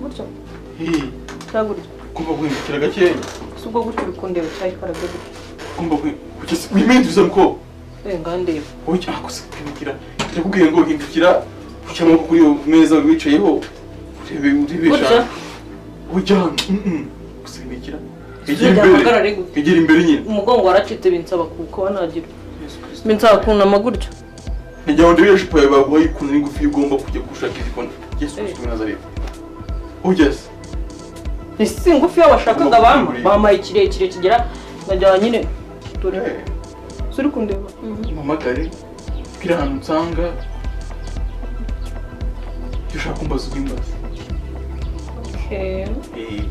gutyo cyagurya kumva guhindukira gake subwo gutyo bikondera cyayi karabyo gutyo kumva kugeza wimenduza mko ngande oya akose kwimukira ndakubwiye ngo hindukira cyangwa kuri yo meza wicayeho urebesha ujya gusimbikira egera imbere nyine umugongo waracitse binsaba kuko banagira binsaba kunama gutyo nijya ndebye jipo yawe baguha ikuntu n'ingufi ugomba kujya gushaka izikona Yesu Kristo Nazareth ugeze isi ngufi y'abashakaga bamaye ikirekire kigera najya nyine turi suri kundeba mamagare kira ahantu nsanga ushaka kumbaza ubwimbaza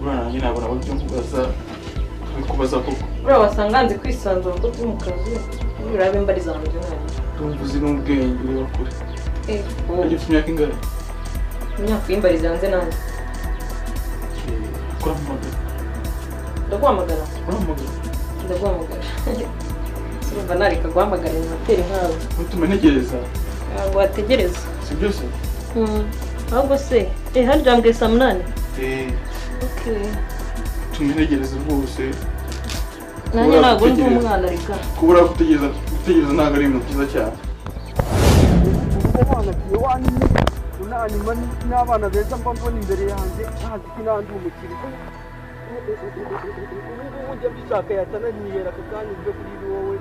urana nyine nabona ababyo nkubaza kubaza koko buriya wasanga nzi kwisanzura ko turi mu kazi urabe mbari zanjye nabi tumvuze n'ubwenge ureba kure ufite imyaka ingana imyaka y'imbari zanjye nanjye ndaguhamagara ndaguhamagara simba nareka guhamagara natera inkawe tumenegereza ngo wategereza si byose ahubwo se harya mbwe saa munani tumenegereza rwose nanjye ntabwo ndi umwana reka kubura gutegereza ntabwo ari ibintu byiza cyane n'abana beza mba mbona imbere yanjye ntazi ko nandi umukiri ubu njya mbishaka yatana niyera aka kanya ibyo kuri wowe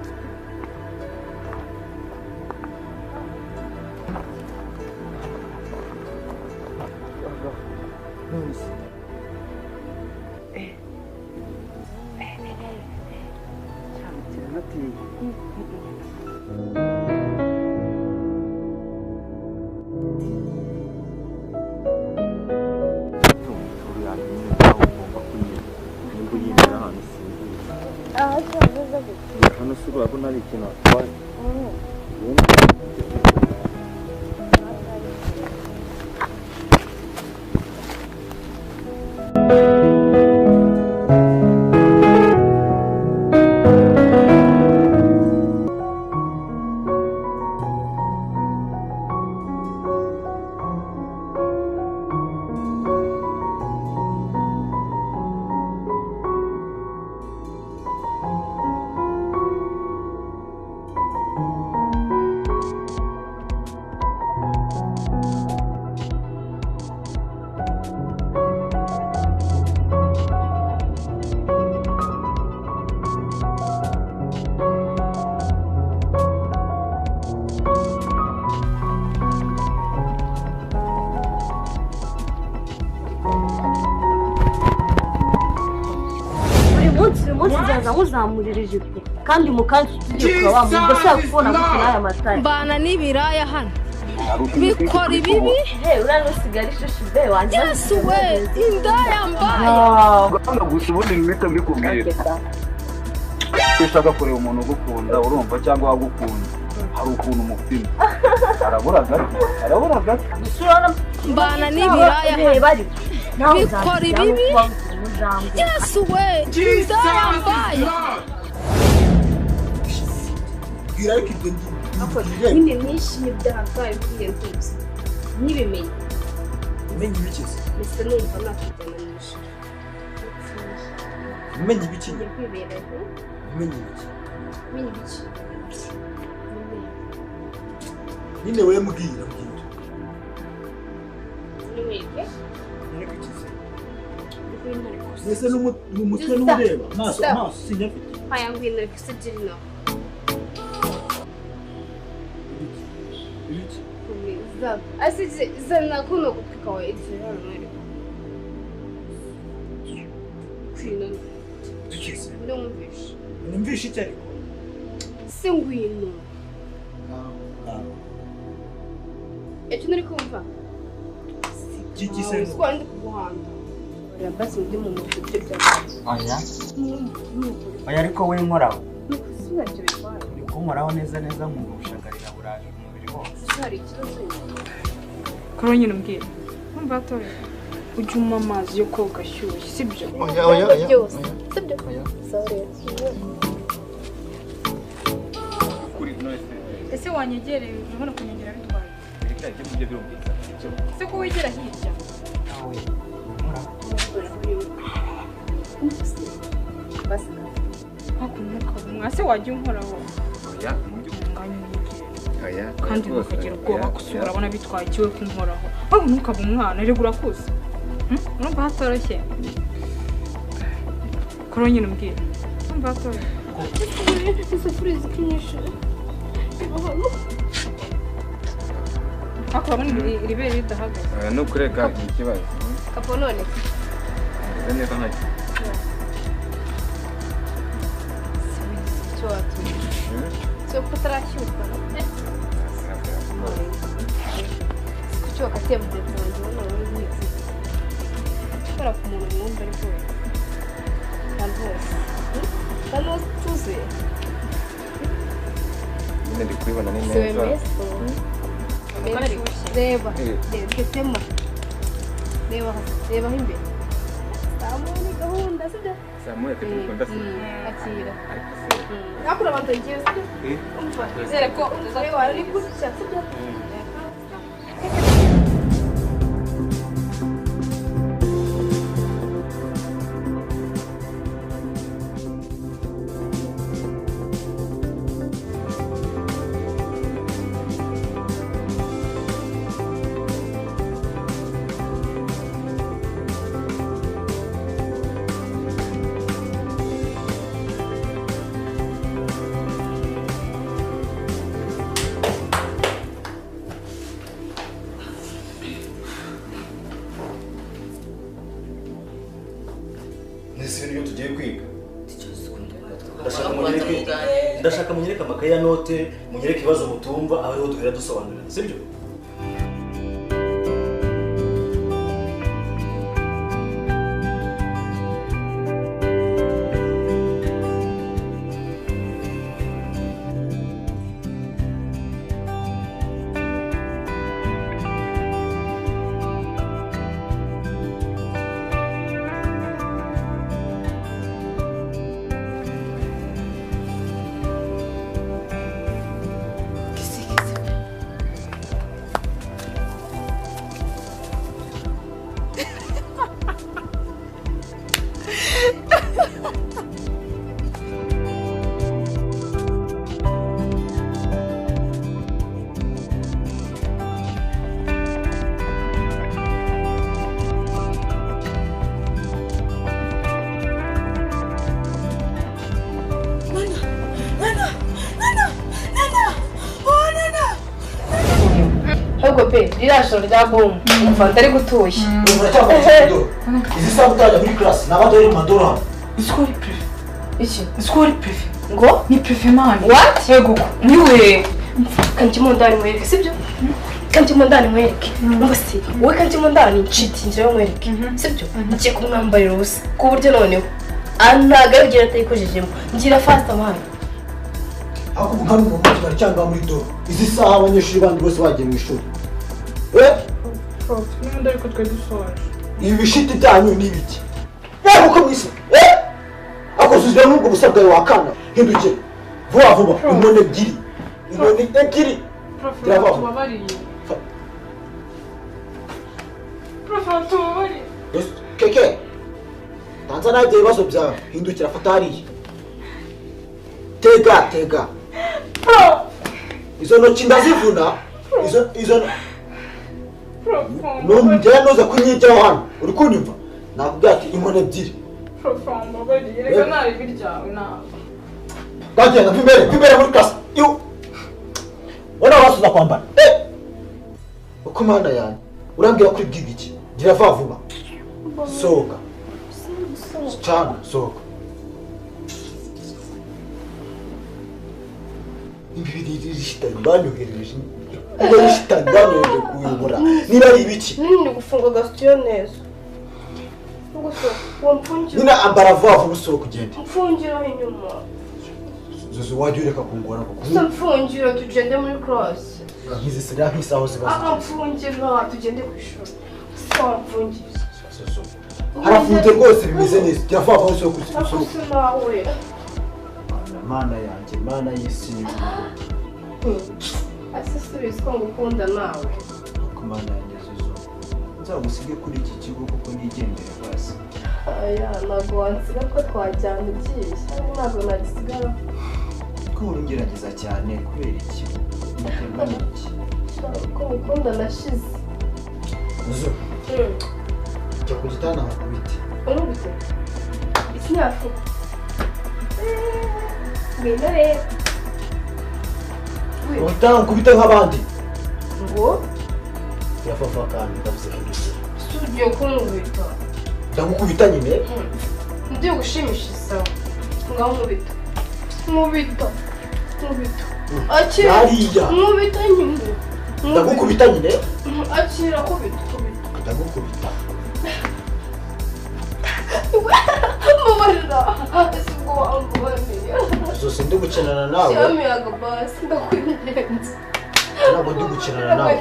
hano si urabona ari ikintu atwaye muzamurira ijipo kandi mukanzu tugiye kuba mudashaka kubona gukina aya matara mbana n'ibiraya hano bikora ibibi urano sigara ishashi be wanjye Yesu we indaya mbaye ugomba gusa ubundi mpita mbikubwira ushaka kureba umuntu ugukunda urumva cyangwa wagukunda hari ukuntu umupima arabura gato mbana n'ibiraya hano bikora ibibi Yesu we indaya mbaye nyine nishimye byarakaye kwiye rwose ntibimenye ibikize mbese numva nakujyananisha umenye ibiki kwibera umenye ibiki nyine we mbwira nimweke ibikize ese n'umutwe n'ureba maso sinyafite haya ngwino ikisijirina zana kuno kupika wa ijirana mwere kwino numvishe icyo ariko se ngwino icyo nari kumva kikise twandi kuguhanda ya basi ndi mu mutwe bya oya ariko we nkoraho nukusubira cyo bitwara nkoraho neza nkumurushagarira buraje umubiri wose hari ikibazo kuri nyine umbwira umva atoye ujye unywa amazi yo koga ashyushye sibyo oya sibyo sorry ese wanyegereye urabona kunyegera bitwaye se ko wegera hirya wajya unkoraho oya oya kandi ntukagira ubwoba gusura urabona bitwaye ikiwe kunkoraho ahubwo ntukaba umwana rero urakuze urumva hatoroshye kuri nyine umbwira urumva hatoroshye isafuriya zikinisha ariko urabona iri bere ridahagaze ni ukureka ikibazo kapo none neza ntacyo cyo watumye cyo kutarashyuka cyo wakatiye mu gihe cyanjye ubona wowe nk'iki ukora ku muntu mwumva ariko kandi hose tuzuye nyine ndi kubibona ni neza reba tetema reba imbere ni gahunda sibyo samuye akakunda akira nakura abantu ngiye sibyo umva zere ko umugore wawe ari gutya sibyo ndashaka munyereka amakaye ya note munyereka ibibazo mutumva abariho duhera dusobanurira sibyo rirashoro rya boom umva ndari gutuye izi saha utajya muri class n'abadori madora iskori prefe iki iskori prefe ngo ni prefe man what yego niwe kanti mondani mwereke sibyo kanti mondani mwereke ngo si wowe kanti mondani nshiti njyewe mwereke sibyo ngiye kumwambarira ubusa ku buryo noneho anagarugira atayikojejemo ngira fast man ako nka mu mutwe cyangwa muri doro izi saha abanyeshuri bandi bose bagiye mu ishuri n'ubundi ariko twe dusoje ibi bishiti byanyu ni ibiki uko mwisi akozuzwe n'ubwo busa bwawe wakana hindukire vuba vuba inkoni ebyiri tubabariye tubabariye keke tanza nagiye ibibazo byawe hindukira fata hariya tega izo ntoki ndazivuna izo njyewe nuza kunyigiraho hano uri kunyumva nakubwira ati inkoni ebyiri reka nabi biryawe nawe bagenda mpimbere muri class wana wasuza kwambara uko mana yanjye urambwira kuri bwiga iki gira vuba sohoka cyane sohoka ibi rishitani banyohereje ubwo rishitani banyohereje kuyobora niba ari ibiki nini gufunga gasitiyo neza nina ambara vuba vuba usohoka ugende mfungiraho inyuma zuzu wajya ureka kungora kuko gusa mfungira tugende muri class nkizi sira nk'isaho zibaza mfungira tugende ku ishuri sawa mfungira harafunze rwose bimeze neza gira vuba vuba usohoka nawe mana yanjye mana y'isi asisubize ko ngukunda nawe uko mana yanjye zuzu nzagusige kuri iki kigo kuko nigendere basi aya ntabwo wansiga ko twajyana ugiye ntabwo nagisigara ko ngerageza cyane kubera iki umutima ni iki ko mukunda nashize uzo cyo kugitana kubiti urubite ikinyafu ngenda rero utanga kubita nk'abandi ngo yafafa kandi ndavuze ko studio kumubita ndagukubita nyine ndiyo gushimisha isawa ngaho mubita mubita akira mubita nyine ndagukubita nyine akira kubita ndagukubita mubarira sibwo wamboneye zose ndi gukinana nawe cyamiyaga basi ndakwingenza ntabwo ndi gukinana nawe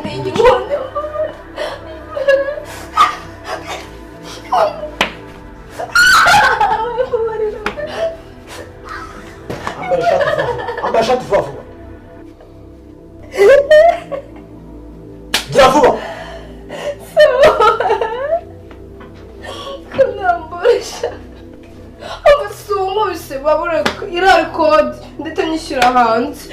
ambara ishati vuba vuba gira vuba kunamburisha abasumo bise babureka iriya kode ndetse nyishyura hanze